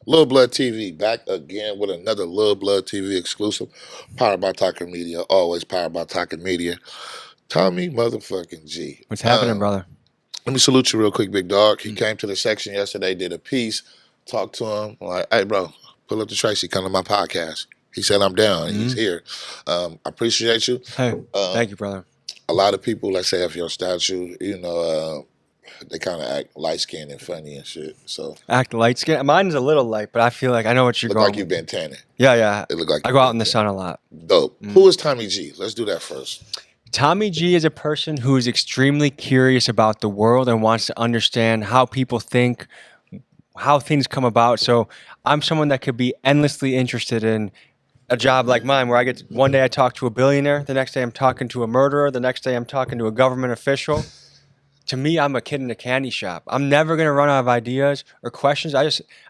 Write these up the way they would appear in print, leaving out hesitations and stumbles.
Lil Blood TV back again with another Lil Blood TV exclusive, powered by Talking Media. Always powered by Talking Media. Tommy motherfucking G. What's happening, brother? Let me salute you real quick, big dog. He came to the section yesterday, did a piece, talked to him. Like, hey, bro, pull up to Tracy, come to my podcast. He said I'm down. And he's here. I appreciate you. Hey, thank you, brother. A lot of people, let's say, of your statue, they kind of act light skinned and funny and shit. So Act light skin. Mine's a little light, but I feel like I know what you're look going. like you've been tanning. Yeah. It look like I go out in the sun a lot. Dope. Who is Tommy G? Let's do that first. Tommy G is a person who is extremely curious about the world and wants to understand how people think, how things come about. So I'm someone that could be endlessly interested in a job like mine, where one day I talk to a billionaire, the next day I'm talking to a murderer, the next day I'm talking to a government official. To me, I'm a kid in a candy shop. I'm never going to run out of ideas or questions.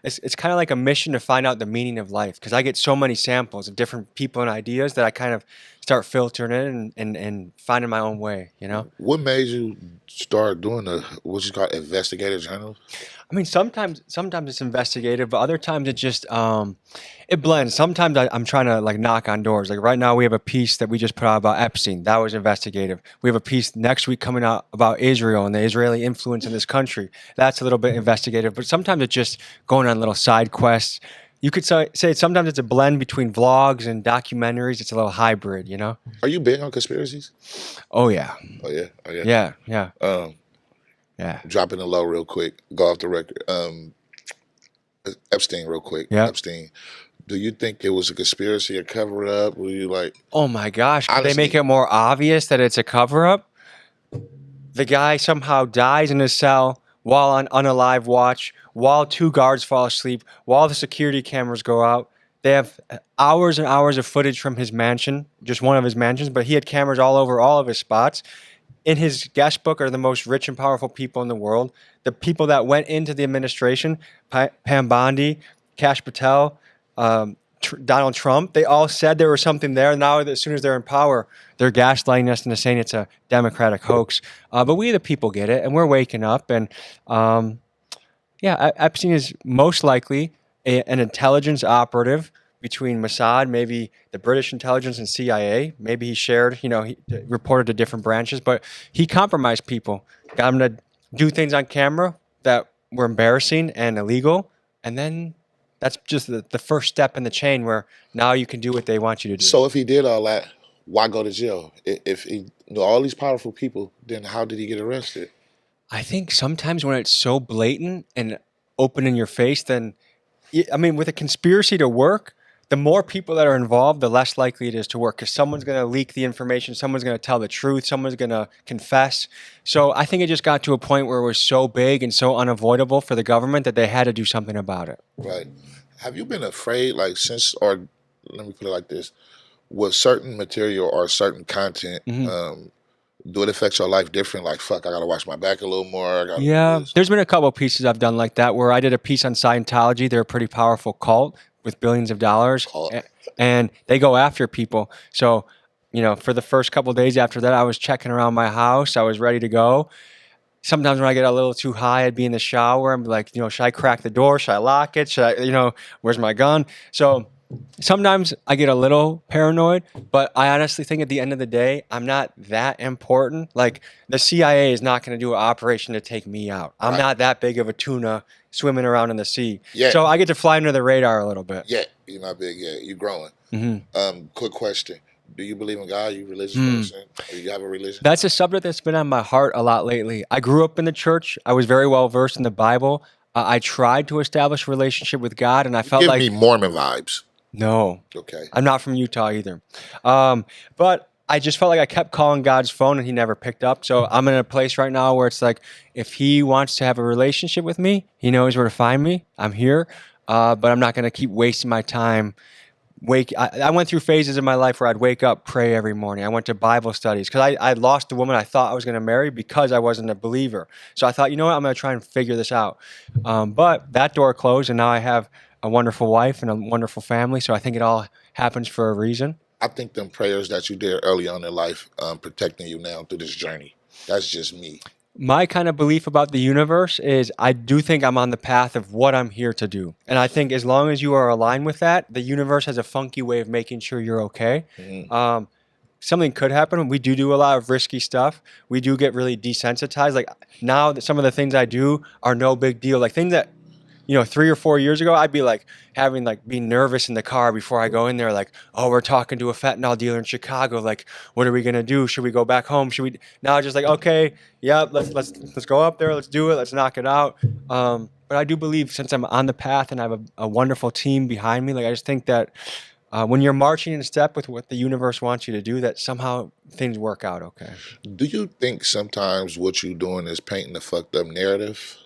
It's kind of like a mission to find out the meaning of life, because I get so many samples of different people and ideas that I kind of start filtering in and finding my own way, you know? What made you start doing what you call investigative journals? I mean, sometimes it's investigative, but other times it just it blends. Sometimes I'm trying to like knock on doors. Like right now, we have a piece that we just put out about Epstein. That was investigative. We have a piece next week coming out about Israel and the Israeli influence in this country. That's a little bit investigative. But sometimes it's just going on little side quests. You could say sometimes it's a blend between vlogs and documentaries. It's a little hybrid, you know? Are you big on conspiracies? Oh yeah, Oh yeah. yeah. Yeah. Dropping the low real quick. Go off the record. Epstein real quick. Yeah. Epstein. Do you think it was a conspiracy, a cover up? Were you like, Oh my gosh, could they honestly, make it more obvious that it's a cover up? The guy somehow dies in his cell while on unalive watch, while two guards fall asleep, while the security cameras go out. They have hours and hours of footage from his mansion, just one of his mansions, but he had cameras all over all of his spots. In his guest book are the most rich and powerful people in the world. The people that went into the administration, Pam Bondi, Kash Patel, Donald Trump, they all said there was something there. Now, as soon as they're in power, they're gaslighting us into saying it's a Democratic hoax. But we, the people, get it, and we're waking up. And Epstein is most likely an intelligence operative between Mossad, maybe the British intelligence and CIA. Maybe he shared, he reported to different branches, but he compromised people, got them to do things on camera that were embarrassing and illegal. And then that's just the first step in the chain where now you can do what they want you to do. so if he did all that, why go to jail? If he knew all these powerful people, then how did he get arrested? I think sometimes when it's so blatant and open in your face, then, I mean, with a conspiracy to work, the more people that are involved, the less likely it is to work, because someone's going to leak the information, someone's going to tell the truth, someone's going to confess. So I think it just got to a point where it was so big and so unavoidable for the government that they had to do something about it. Right. Have you been afraid, like, or let me put it like this, with certain material or certain content, do it affect your life different? Like, fuck, I gotta watch my back a little more. I gotta do Yeah, this. there's been a couple of pieces I've done like that where I did a piece on Scientology. They're a pretty powerful cult with billions of dollars, Cult. and they go after people. So, for the first couple of days after that, I was checking around my house. I was ready to go. Sometimes when I get a little too high, I'd be in the shower and be like, should I crack the door? Should I lock it? Should I, where's my gun? So sometimes I get a little paranoid, but I honestly think at the end of the day, I'm not that important. Like the CIA is not going to do an operation to take me out. I'm Right. not that big of a tuna swimming around in the sea. Yeah. So I get to fly under the radar a little bit. Yeah, you're not big yet. You're growing. hmm Quick question. Do you believe in God? You religious person? Or you have a religion? That's a subject that's been on my heart a lot lately. I grew up in the church. I was very well versed in the Bible. I tried to establish a relationship with God, and I felt Give like me Mormon vibes. no, Okay. I'm not from Utah either. But I just felt like I kept calling God's phone and he never picked up. So I'm in a place right now where it's like, if he wants to have a relationship with me, he knows where to find me. I'm here. But I'm not going to keep wasting my time. I went through phases in my life where I'd wake up, pray every morning. I went to Bible studies because I lost the woman I thought I was going to marry because I wasn't a believer. So I thought, you know what, I'm going to try and figure this out. But that door closed, and now I have a wonderful wife and a wonderful family. So I think it all happens for a reason. I think them prayers that you did early on in life protecting you now through this journey. That's just me. My kind of belief about the universe is I do think I'm on the path of what I'm here to do. And I think as long as you are aligned with that, the universe has a funky way of making sure you're okay. Mm-hmm. Something could happen. We do a lot of risky stuff. We do get really desensitized. Like now that some of the things I do are no big deal. Like things that 3 or 4 years ago, I'd be like being nervous in the car before I go in there. Like, oh, we're talking to a fentanyl dealer in Chicago. Like, what are we gonna do? Should we go back home? Should we? Now, just like, okay, yeah, let's go up there. Let's do it. Let's knock it out. But I do believe since I'm on the path and I have a wonderful team behind me, like I just think that when you're marching in step with what the universe wants you to do, that somehow things work out okay. Do you think sometimes what you're doing is painting a fucked up narrative?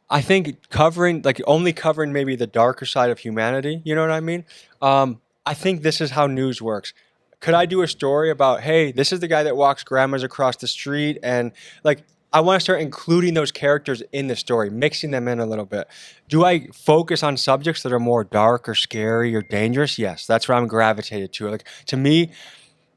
I think only covering maybe the darker side of humanity. You know what I mean? I think this is how news works. Could I do a story about, hey, this is the guy that walks grandmas across the street, and like I want to start including those characters in the story, mixing them in a little bit. Do I focus on subjects that are more dark or scary or dangerous? Yes, that's what I'm gravitated to. Like to me,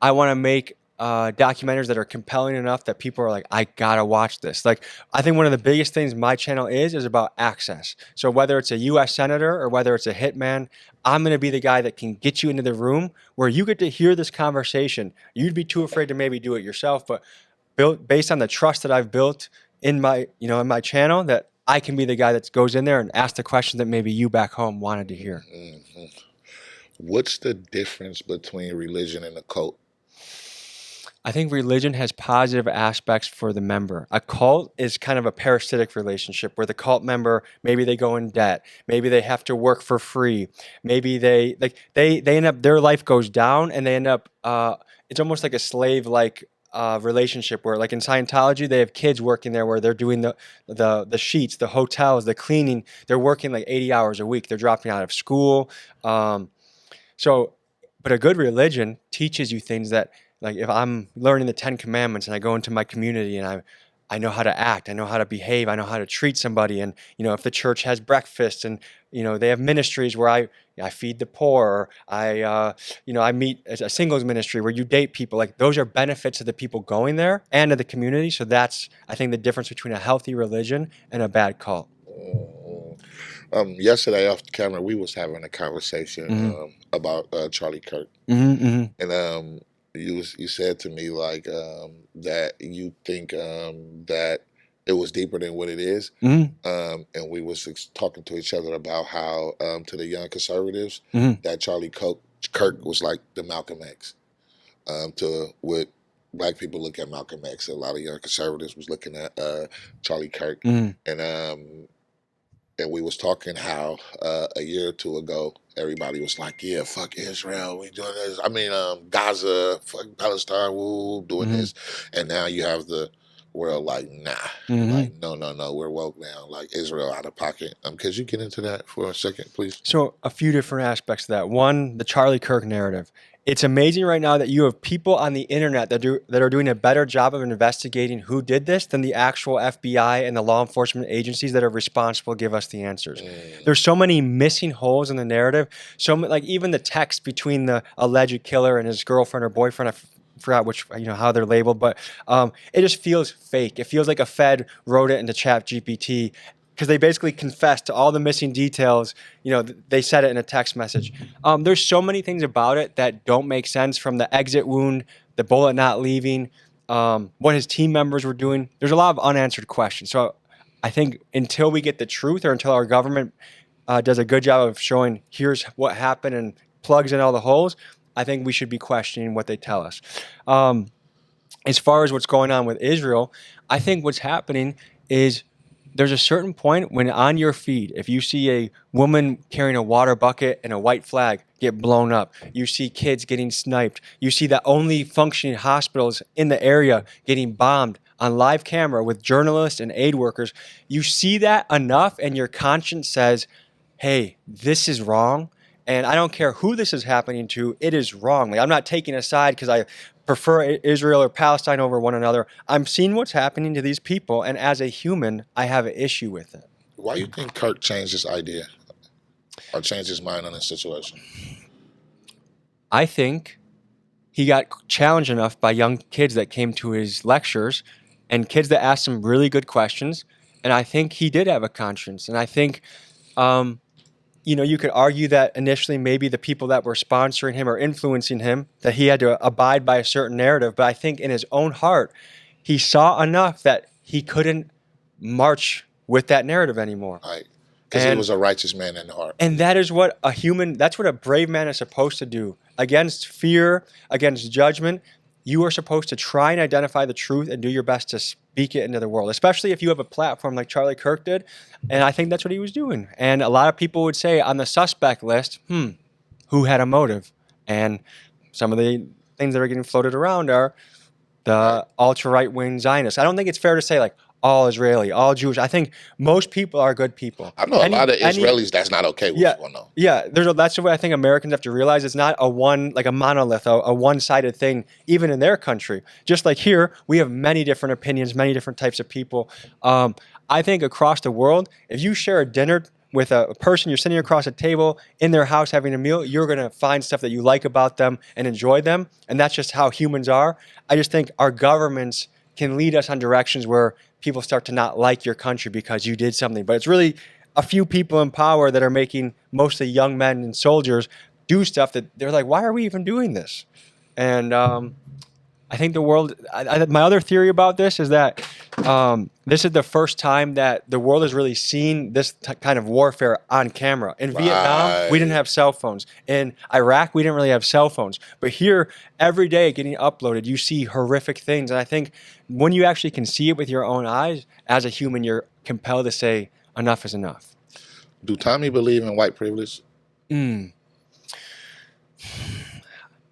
I want to make documentaries that are compelling enough that people are like, I gotta watch this. Like, I think one of the biggest things my channel is about access. So whether it's a U.S. senator or whether it's a hitman, I'm gonna be the guy that can get you into the room where you get to hear this conversation. You'd be too afraid to maybe do it yourself, but based on the trust that I've built in my channel, that I can be the guy that goes in there and asks the question that maybe you back home wanted to hear. Mm-hmm. What's the difference between religion and a cult? I think religion has positive aspects for the member. A cult is kind of a parasitic relationship where the cult member, maybe they go in debt, maybe they have to work for free, maybe they end up, their life goes down and they end up it's almost like a slave like relationship where, like in Scientology, they have kids working there where they're doing the sheets, the hotels, the cleaning. They're working like 80 hours a week. They're dropping out of school. So, but a good religion teaches you things that, like, if I'm learning the 10 Commandments and I go into my community and I know how to act, I know how to behave, I know how to treat somebody. And, if the church has breakfast and, they have ministries where I feed the poor, or I meet a singles ministry where you date people. Like, those are benefits of the people going there and to the community. So that's, I think, the difference between a healthy religion and a bad cult. Yesterday off the camera, we was having a conversation Mm-hmm. About Charlie Kirk, Mm-hmm, mm-hmm. and you said to me like that you think that it was deeper than what it is, Mm-hmm. and we was talking to each other about how to the young conservatives Mm-hmm. that Kirk was like the Malcolm X, to what black people look at Malcolm X. A lot of young conservatives was looking at Charlie Kirk, Mm-hmm. and we was talking how a year or two ago, everybody was like, yeah, fuck Israel, we doing this. I mean, Gaza, fuck Palestine, woo, doing Mm-hmm. this. And now you have the world like, nah, Mm-hmm. like, no, we're woke now. Like, Israel out of pocket. Could you get into that for a second, please? So a few different aspects of that. One, the Charlie Kirk narrative. It's amazing right now that you have people on the internet that are doing a better job of investigating who did this than the actual FBI and the law enforcement agencies that are responsible to give us the answers. There's so many missing holes in the narrative. Like even the text between the alleged killer and his girlfriend or boyfriend. I forgot which, how they're labeled, but it just feels fake. It feels like a Fed wrote it into Chat GPT, because they basically confessed to all the missing details. They said it in a text message. There's so many things about it that don't make sense, from the exit wound, the bullet not leaving, what his team members were doing. There's a lot of unanswered questions. So I think until we get the truth, or until our government does a good job of showing here's what happened and plugs in all the holes, I think we should be questioning what they tell us. As far as what's going on with Israel, I think what's happening is there's a certain point when on your feed, if you see a woman carrying a water bucket and a white flag get blown up, you see kids getting sniped, you see the only functioning hospitals in the area getting bombed on live camera with journalists and aid workers, you see that enough and your conscience says, hey, this is wrong. And I don't care who this is happening to, it is wrong. Like, I'm not taking a side because I prefer Israel or Palestine over one another. I'm seeing what's happening to these people, and as a human, I have an issue with it. Why do you think Kirk changed his idea or changed his mind on this situation? I think he got challenged enough by young kids that came to his lectures and kids that asked him really good questions. And I think he did have a conscience. And I think, you could argue that initially maybe the people that were sponsoring him or influencing him, that he had to abide by a certain narrative. But I think in his own heart, he saw enough that he couldn't march with that narrative anymore. Right. Because he was a righteous man in the heart. And that is what that's what a brave man is supposed to do. Against fear, against judgment, you are supposed to try and identify the truth and do your best to speak it into the world, especially if you have a platform like Charlie Kirk did. And I think that's what he was doing. And a lot of people would say on the suspect list, who had a motive? And some of the things that are getting floated around are the ultra-right wing Zionists. I don't think it's fair to say like all Israeli, all Jewish. I think most people are good people. I know a lot of Israelis that's not okay with what's going on. Yeah, that's the way I think Americans have to realize. It's not a monolith, a one-sided thing, even in their country. Just like here, we have many different opinions, many different types of people. I think across the world, if you share a dinner with a person, you're sitting across a table in their house having a meal, you're going to find stuff that you like about them and enjoy them. And that's just how humans are. I just think our governments can lead us on directions where people start to not like your country because you did something. But it's really a few people in power that are making mostly young men and soldiers do stuff that they're like, why are we even doing this? And I think the world, my other theory about this is that this is the first time that the world has really seen this kind of warfare on camera. In Vietnam, we didn't have cell phones. In Iraq, we didn't really have cell phones. But here, every day getting uploaded, you see horrific things. And I think when you actually can see it with your own eyes, as a human, you're compelled to say, enough is enough. Do Tommy believe in white privilege?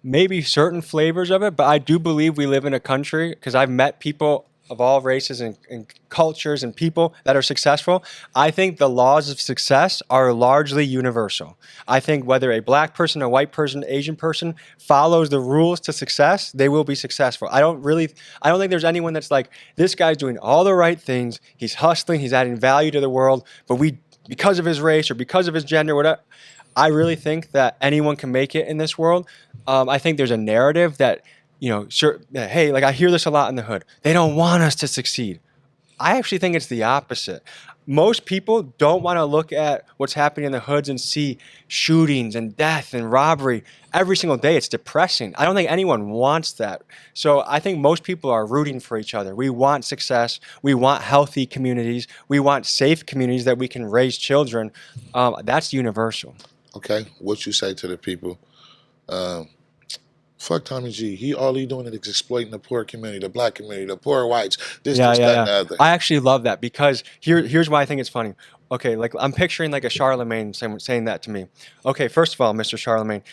Maybe certain flavors of it, but I do believe we live in a country, because I've met people of all races and cultures and people that are successful. I think the laws of success are largely universal. I think whether a black person, a white person, Asian person follows the rules to success, they will be successful. I don't think there's anyone that's like, this guy's doing all the right things, he's hustling, he's adding value to the world, but because of his race or because of his gender, whatever. I really think that anyone can make it in this world. I think there's a narrative that, hey, like I hear this a lot in the hood. They don't want us to succeed. I actually think it's the opposite. Most people don't want to look at what's happening in the hoods and see shootings and death and robbery every single day. It's depressing. I don't think anyone wants that. So I think most people are rooting for each other. We want success. We want healthy communities. We want safe communities that we can raise children. That's universal. Okay, what you say to the people? Fuck Tommy G. All he doing is exploiting the poor community, the black community, the poor whites. That, and the other. I actually love that, because here's why I think it's funny. Okay, like I'm picturing like a Charlemagne saying that to me. Okay, first of all, Mr. Charlemagne,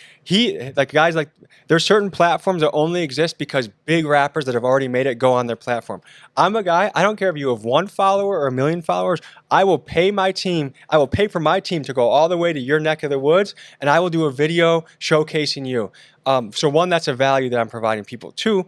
there's certain platforms that only exist because big rappers that have already made it go on their platform. I'm a guy, I don't care if you have 1 follower or 1 million followers, I will pay for my team to go all the way to your neck of the woods, and I will do a video showcasing you. So one, that's a value that I'm providing people. 2,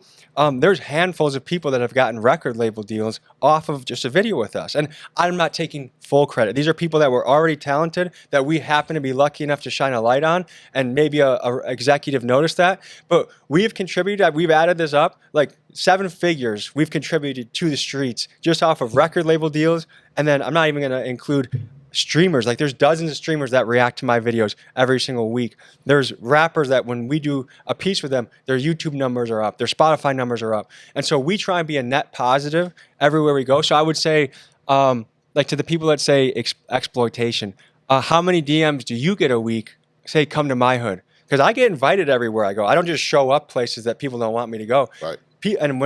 there's handfuls of people that have gotten record label deals off of just a video with us. And I'm not taking full credit. These are people that were already talented that we happen to be lucky enough to shine a light on, and maybe a executive noticed that. But we have contributed, we've added this up, like 7 figures we've contributed to the streets just off of record label deals. And then I'm not even going to include streamers. Like there's dozens of streamers that react to my videos every single week. There's rappers that when we do a piece with them, their YouTube numbers are up, their Spotify numbers are up. And so we try and be a net positive everywhere we go. So I would say, like to the people that say exploitation, how many DMs do you get a week say, come to my hood? Because I get invited everywhere I go. I don't just show up places that people don't want me to go. Right. And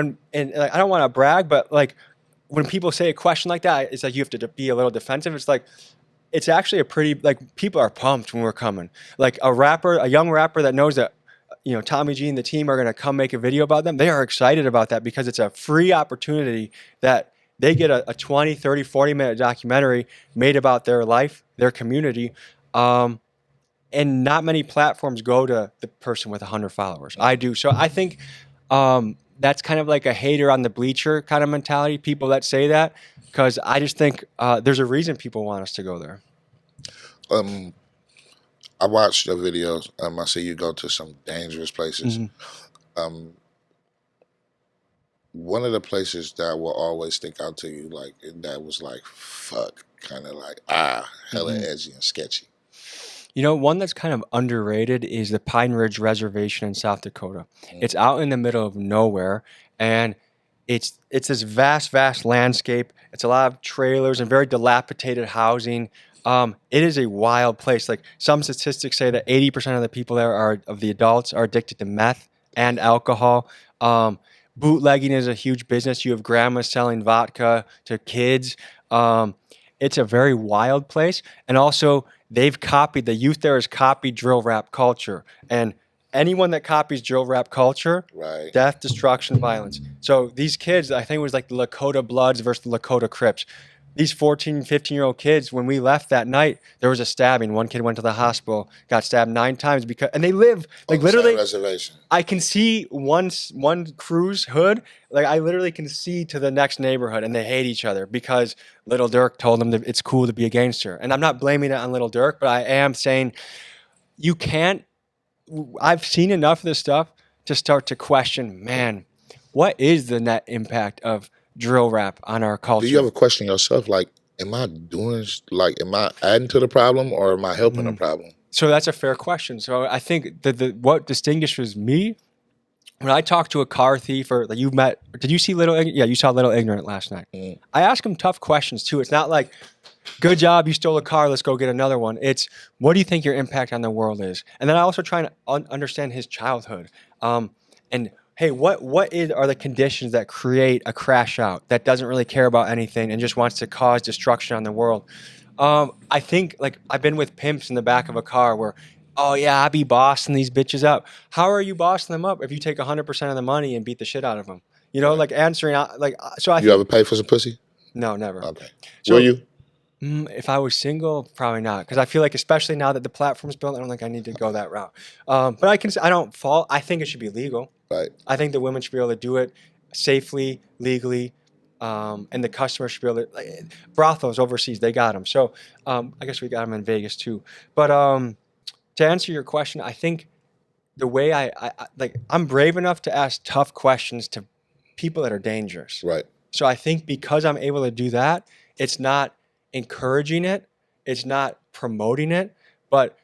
I don't want to brag, but like when people say a question like that, it's like you have to be a little defensive. It's like, it's actually a pretty, like, people are pumped when we're coming. Like a young rapper that knows that, Tommy G and the team are going to come make a video about them. They are excited about that because it's a free opportunity that they get a 20, 30, 40-minute documentary made about their life, their community. And not many platforms go to the person with 100 followers. I do. So I think that's kind of like a hater on the bleacher kind of mentality, people that say that, because I just think there's a reason people want us to go there. I watched your videos. I see you go to some dangerous places. Mm-hmm. one of the places that will always stick out to you, like that was like fuck, kind of like hella edgy and sketchy. You know, one that's kind of underrated is the Pine Ridge Reservation in South Dakota. It's out in the middle of nowhere, and it's this vast landscape. It's a lot of trailers and very dilapidated housing. It is a wild place. Like some statistics say that 80% of the people there of the adults are addicted to meth and alcohol. Bootlegging is a huge business. You have grandmas selling vodka to kids. It's a very wild place, and also the youth there has copied drill rap culture, and anyone that copies drill rap culture, Right. death, destruction, violence. So these kids, I think it was like the Lakota Bloods versus the Lakota Crips. These 14, 15-year-old kids, when we left that night, there was a stabbing. One kid went to the hospital, got stabbed 9 times and they live like On the literally. same reservation. I can see one crew's hood. Like I literally can see to the next neighborhood, and they hate each other because Little Dirk told them that it's cool to be a gangster. And I'm not blaming it on Little Dirk, but I am saying you can't. I've seen enough of this stuff to start to question, man, what is the net impact of drill rap on our culture? Do you ever question yourself, like, am I adding to the problem or am I helping the problem? So that's a fair question. So I think that what distinguishes me when I talk to a car thief or like did you see you saw Little Ignorant last night. I ask him tough questions too. It's not like, good job, you stole a car, let's go get another one. It's, what do you think your impact on the world is? And then I also try to understand his childhood. And hey, what are the conditions that create a crash out that doesn't really care about anything and just wants to cause destruction on the world? I think, like, I've been with pimps in the back of a car where, oh yeah, I be bossing these bitches up. How are you bossing them up if you take 100% of the money and beat the shit out of them? You know, like answering out, like, so You ever pay for some pussy? No, never. Okay. So, Will you? If I was single, probably not, because I feel like, especially now that the platform's built, I don't think I need to go that route. But I don't fault. I think it should be legal. Right. I think the women should be able to do it safely, legally, and the customer should be able to. Like, brothels overseas, they got them. So I guess we got them in Vegas too. But to answer your question, I think the way I'm brave enough to ask tough questions to people that are dangerous. Right. So I think because I'm able to do that, it's not encouraging it, it's not promoting it, but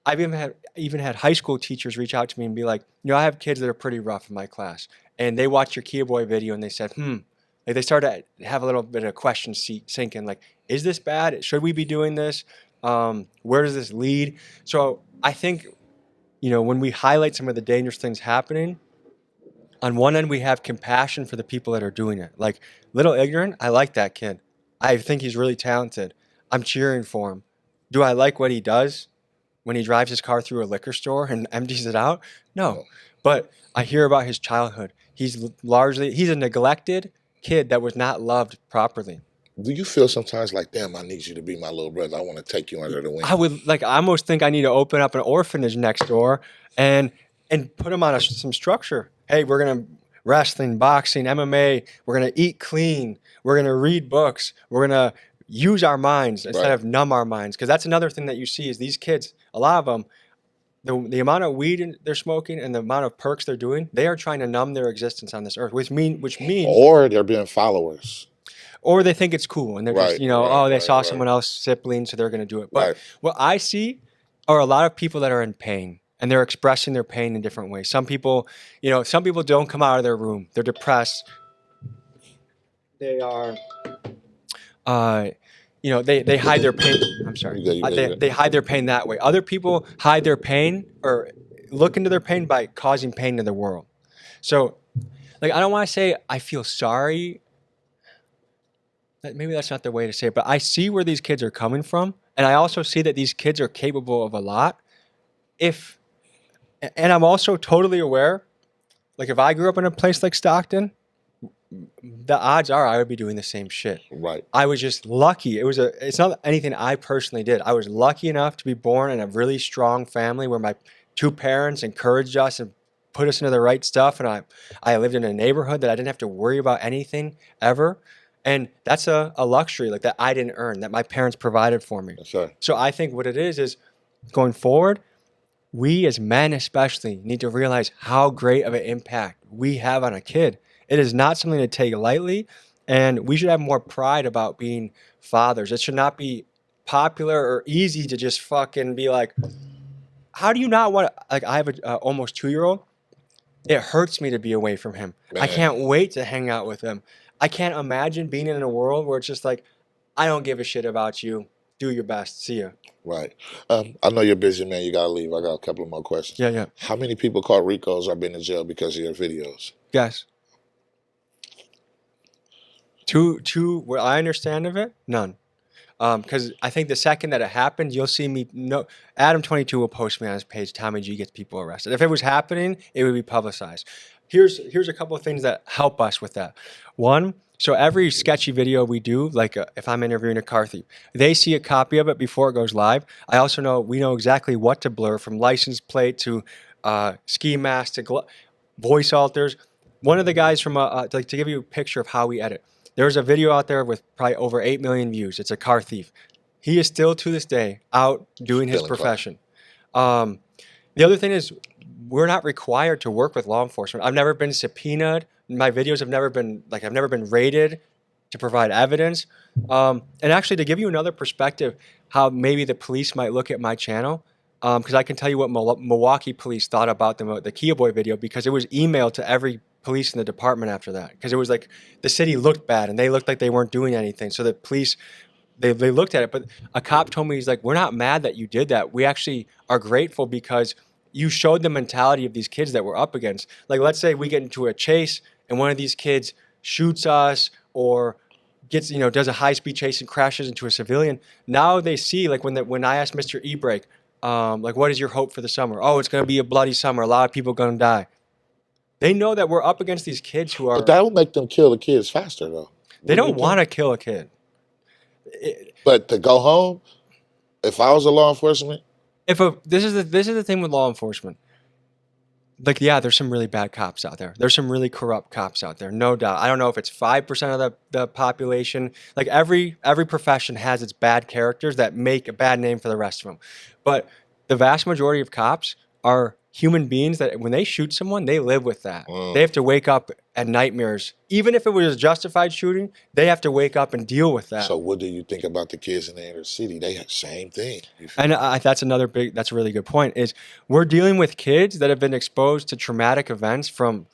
I've even had high school teachers reach out to me and be like, I have kids that are pretty rough in my class, and they watched your Kia Boy video and they said, like they started to have a little bit of question sinking, like, is this bad? Should we be doing this? Where does this lead? So I think, when we highlight some of the dangerous things happening, on one end we have compassion for the people that are doing it. Like Little Ignorant, I like that kid. I think he's really talented. I'm cheering for him. Do I like what he does when he drives his car through a liquor store and empties it out? No. But I hear about his childhood. He's a neglected kid that was not loved properly. Do you feel sometimes like, damn, I need you to be my little brother. I want to take you under the wing. I almost think I need to open up an orphanage next door and put him on some structure. Hey, we're going to wrestling, boxing, MMA. We're going to eat clean. We're going to read books. We're going to use our minds instead of numb our minds. Because that's another thing that you see is these kids, a lot of them, the amount of weed they're smoking and the amount of perks they're doing, they are trying to numb their existence on this earth, which means... Or they're being followers. Or they think it's cool and they're just, they saw someone else sip lean, so they're going to do it. But what I see are a lot of people that are in pain. And they're expressing their pain in different ways. Some people don't come out of their room. They're depressed. They are, they hide their pain. I'm sorry. They hide their pain that way. Other people hide their pain or look into their pain by causing pain to the world. So, like, I don't want to say I feel sorry. Maybe that's not the way to say it. But I see where these kids are coming from. And I also see that these kids are capable of a lot. And I'm also totally aware, like, if I grew up in a place like Stockton, the odds are I would be doing the same shit. Right. I was just lucky. It's not anything I personally did. I was lucky enough to be born in a really strong family where my 2 parents encouraged us and put us into the right stuff. And I lived in a neighborhood that I didn't have to worry about anything ever. And that's a luxury, like, that I didn't earn, that my parents provided for me. That's right. So I think what it is going forward, we as men especially need to realize how great of an impact we have on a kid. It is not something to take lightly, and we should have more pride about being fathers. It should not be popular or easy to just fucking be like, how do you not want to, like, I have a almost 2-year-old. It hurts me to be away from him. Man. I can't wait to hang out with him. I can't imagine being in a world where it's just like, I don't give a shit about you. Do your best. See ya. Right. I know you're busy, man. You gotta leave. I got a couple of more questions. Yeah, yeah. How many people caught Ricos or been in jail because of your videos? Guess. Two. What I understand of it, none. Because I think the second that it happened, you'll see me. No, Adam22 will post me on his page. Tommy G gets people arrested. If it was happening, it would be publicized. Here's a couple of things that help us with that. One, so every sketchy video we do, like if I'm interviewing a car thief, they see a copy of it before it goes live. I also know we know exactly what to blur, from license plate to ski mask to voice alters. One of the guys from to give you a picture of how we edit. There's a video out there with probably over 8 million views. It's a car thief. He is still to this day out doing his profession. The other thing is, we're not required to work with law enforcement. I've never been subpoenaed. My videos have never been I've never been raided to provide evidence. And actually, to give you another perspective, how maybe the police might look at my channel, because I can tell you what Milwaukee police thought about the Kia Boy video, because it was emailed to every police in the department after that, because it was like the city looked bad and they looked like they weren't doing anything. So the police, they looked at it, but a cop told me, he's like, we're not mad that you did that. We actually are grateful because you showed the mentality of these kids that we're up against. Like, let's say we get into a chase and one of these kids shoots us or gets, does a high-speed chase and crashes into a civilian. Now they see, like when I asked Mr. E-Brake, like, what is your hope for the summer? Oh, it's going to be a bloody summer. A lot of people going to die. They know that we're up against these kids who are... But that will make them kill the kids faster, though. They don't want to kill a kid. But to go home, if I was a law enforcement... This is the thing with law enforcement. Like, yeah, there's some really bad cops out there. There's some really corrupt cops out there, no doubt. I don't know if it's 5% of the population. Like, every profession has its bad characters that make a bad name for the rest of them. But the vast majority of cops are human beings that when they shoot someone, they live with that. They have to wake up at nightmares. Even if it was a justified shooting, they have to wake up and deal with that. So what do you think about the kids in the inner city? They have the same thing. And that's a really good point, is we're dealing with kids that have been exposed to traumatic events from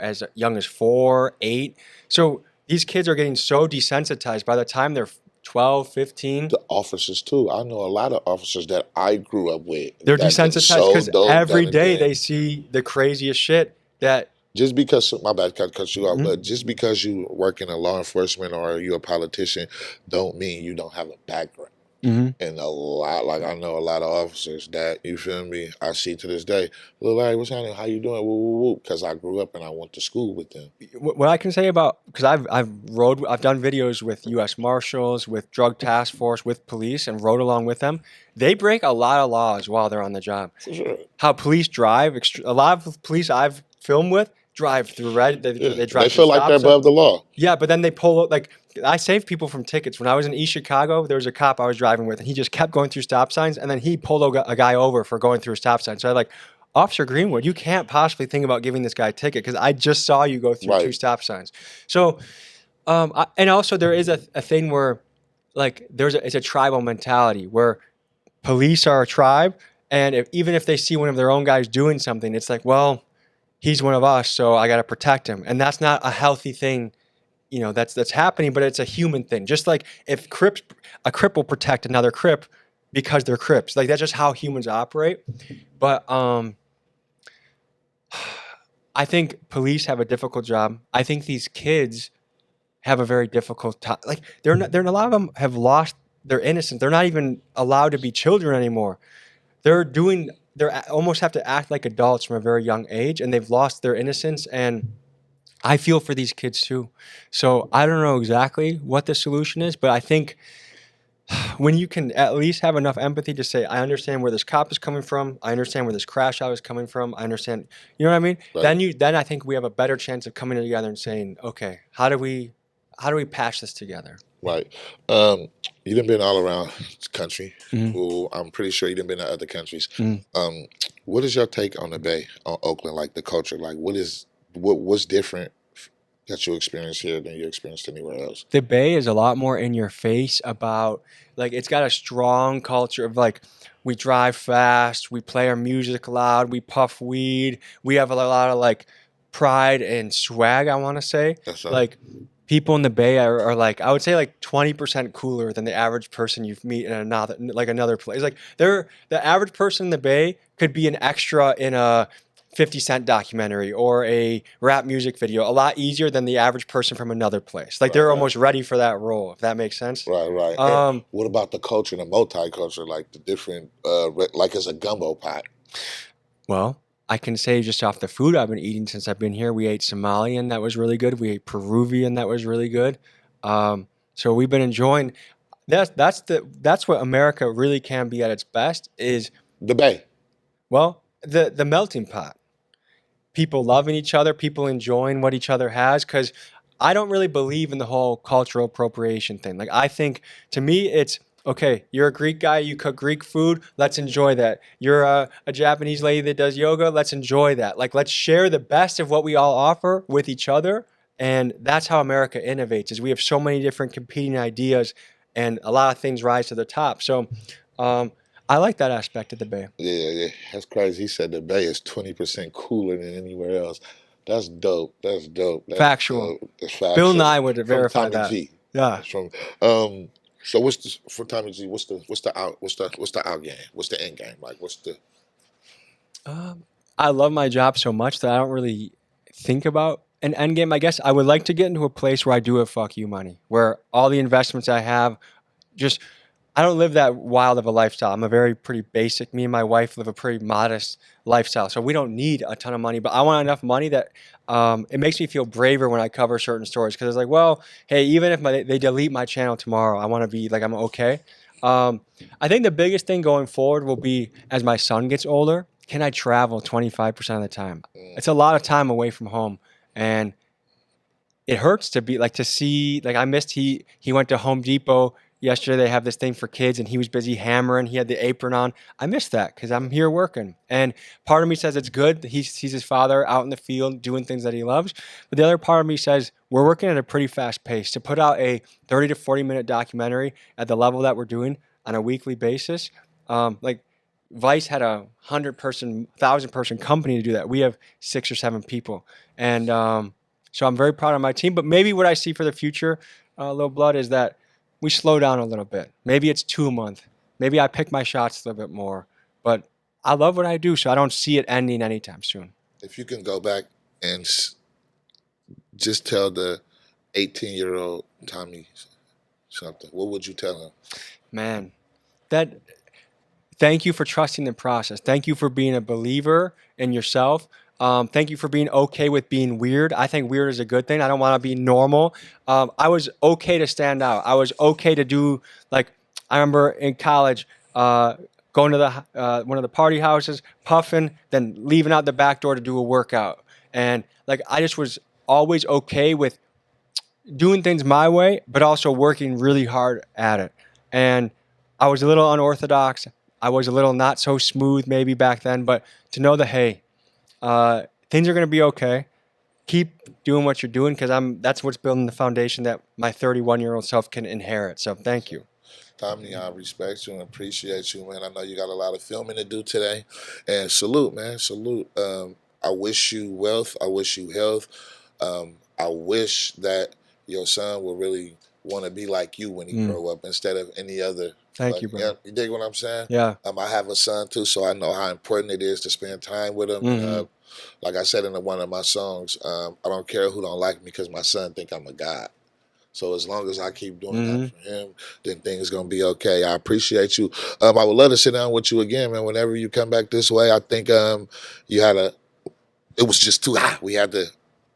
as young as 4, 8. So these kids are getting so desensitized by the time they're 12, 15. The officers too. I know a lot of officers that I grew up with. They're desensitized because every day they see the craziest shit that... Just because, my bad, cut you off, but just because you work in a law enforcement or you're a politician don't mean you don't have a background. And a lot, like I know a lot of officers that, you feel me, I see to this day, Lil Larry, what's happening? How you doing? Woo, woo, woo. Because I grew up and I went to school with them. What I can say about, because I've done videos with U.S. Marshals, with Drug Task Force, with police, and rode along with them. They break a lot of laws while they're on the job. For sure. How police drive, a lot of police I've filmed with drive through red. They drive. They feel like they're above the law. Yeah, but then they pull, like, I saved people from tickets. When I was in East Chicago, there was a cop I was driving with, and he just kept going through stop signs, and then he pulled a guy over for going through a stop sign. So I was like, Officer Greenwood, you can't possibly think about giving this guy a ticket because I just saw you go through 2 stop signs. So, and also there is a thing where, like, it's a tribal mentality where police are a tribe, and even if they see one of their own guys doing something, it's like, well, he's one of us, so I got to protect him. And that's not a healthy thing, that's happening, but it's a human thing. Just like if a Crip will protect another Crip because they're Crips. Like, that's just how humans operate. But I think police have a difficult job. I think these kids have a very difficult time. Like, a lot of them have lost their innocence. They're not even allowed to be children anymore. They almost have to act like adults from a very young age, and they've lost their innocence. And I feel for these kids too. So I don't know exactly what the solution is, but I think when you can at least have enough empathy to say, I understand where this cop is coming from. I understand where this crash out is coming from. I understand, you know what I mean? Right. Then I think we have a better chance of coming together and saying, okay, how do we patch this together? Right. You done been all around the country. Well, I'm pretty sure you done been to other countries. What is your take on the Bay, on Oakland, like the culture? Like, what's different that you experience here than you experienced anywhere else? The Bay is a lot more in your face about, like, it's got a strong culture of, like, we drive fast, we play our music loud, we puff weed, we have a lot of, like, pride and swag, I want to say. That's right. Like, people in the Bay are like, I would say, like 20% cooler than the average person you meet in another place. Like, the average person in the Bay could be an extra in a 50 Cent documentary or a rap music video a lot easier than the average person from another place. Like, they're almost ready for that role, if that makes sense. Right. And what about the culture, the multicultural, like the different, like it's a gumbo pot? Well, I can say just off the food I've been eating since I've been here, we ate Somalian, that was really good. We ate Peruvian, that was really good. So we've been enjoying. That's what America really can be at its best is The Bay. well, the melting pot. People loving each other, people enjoying what each other has. Because I don't really believe in the whole cultural appropriation thing. Like, I think, to me, it's okay. You're a Greek guy, you cook Greek food. Let's enjoy that. You're a Japanese lady that does yoga. Let's enjoy that. Like, let's share the best of what we all offer with each other. And that's how America innovates. Is we have so many different competing ideas, and a lot of things rise to the top. So, I like that aspect of the Bay. Yeah, that's crazy. He said the Bay is 20% cooler than anywhere else. That's dope. That's Factual. That's factual. Bill Nye would From verify Tommy that. G. Yeah. That's from so what's the for Tommy G? What's the out game? What's the end game? Like what's the I love my job so much that I don't really think about an end game. I guess I would like to get into a place where I do have fuck you money, where all the investments I have, just I don't live that wild of a lifestyle. I'm a very pretty basic. Me and my wife live a pretty modest lifestyle, so we don't need a ton of money. But I want enough money that it makes me feel braver when I cover certain stories, because it's like, well, hey, even if they delete my channel tomorrow, I want to be like I'm okay. I think the biggest thing going forward will be as my son gets older, can I travel 25% of the time? It's a lot of time away from home, and it hurts to be like to see like I missed he went to Home Depot yesterday. They have this thing for kids, and he was busy hammering. He had the apron on. I missed that because I'm here working. And part of me says it's good that he sees his father out in the field doing things that he loves. But the other part of me says we're working at a pretty fast pace. To put out a 30 to 40-minute documentary at the level that we're doing on a weekly basis, like Vice had a 100-person, 1,000-person company to do that. We have 6 or 7 people. And so I'm very proud of my team. But maybe what I see for the future, Lil Blood, is that we slow down a little bit. Maybe it's 2 a month. Maybe I pick my shots a little bit more. But I love what I do, so I don't see it ending anytime soon. if you can go back and just tell the 18-year-old Tommy something, what would you tell him? Man, thank you for trusting the process. Thank you for being a believer in yourself. Thank you for being okay with being weird. I think weird is a good thing. I don't want to be normal. I was okay to stand out. I was okay to do, like, I remember in college going to the one of the party houses, puffing, then leaving out the back door to do a workout. And, like, I just was always okay with doing things my way, but also working really hard at it. And I was a little unorthodox. I was a little not so smooth maybe back then, but to know that, hey, things are going to be okay. Keep doing what you're doing, because that's what's building the foundation that my 31-year-old self can inherit. So thank you. Tommy, I respect you and appreciate you, man. I know you got a lot of filming to do today. And salute, man. Salute. I wish you wealth. I wish you health. I wish that your son will really want to be like you when he grow up instead of any other. Thank you, bro. Yeah, you dig what I'm saying? Yeah. I have a son too, so I know how important it is to spend time with him. Like I said in one of my songs, I don't care who don't like me because my son think I'm a god. So as long as I keep doing that for him, then things gonna be okay. I appreciate you. I would love to sit down with you again, man. Whenever you come back this way, I think you had it was just too hot.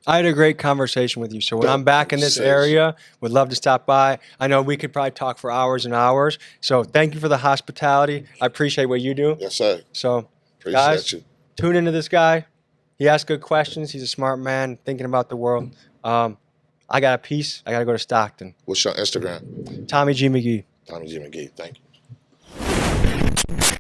I had a great conversation with you. So when I'm back in this area, would love to stop by. I know we could probably talk for hours and hours. So thank you for the hospitality. I appreciate what you do. Yes, sir. So Appreciate guys, you. Tune into this guy. He asks good questions. He's a smart man thinking about the world. I got a piece. I got to go to Stockton. What's your Instagram? Tommy G. McGee. Tommy G. McGee. Thank you.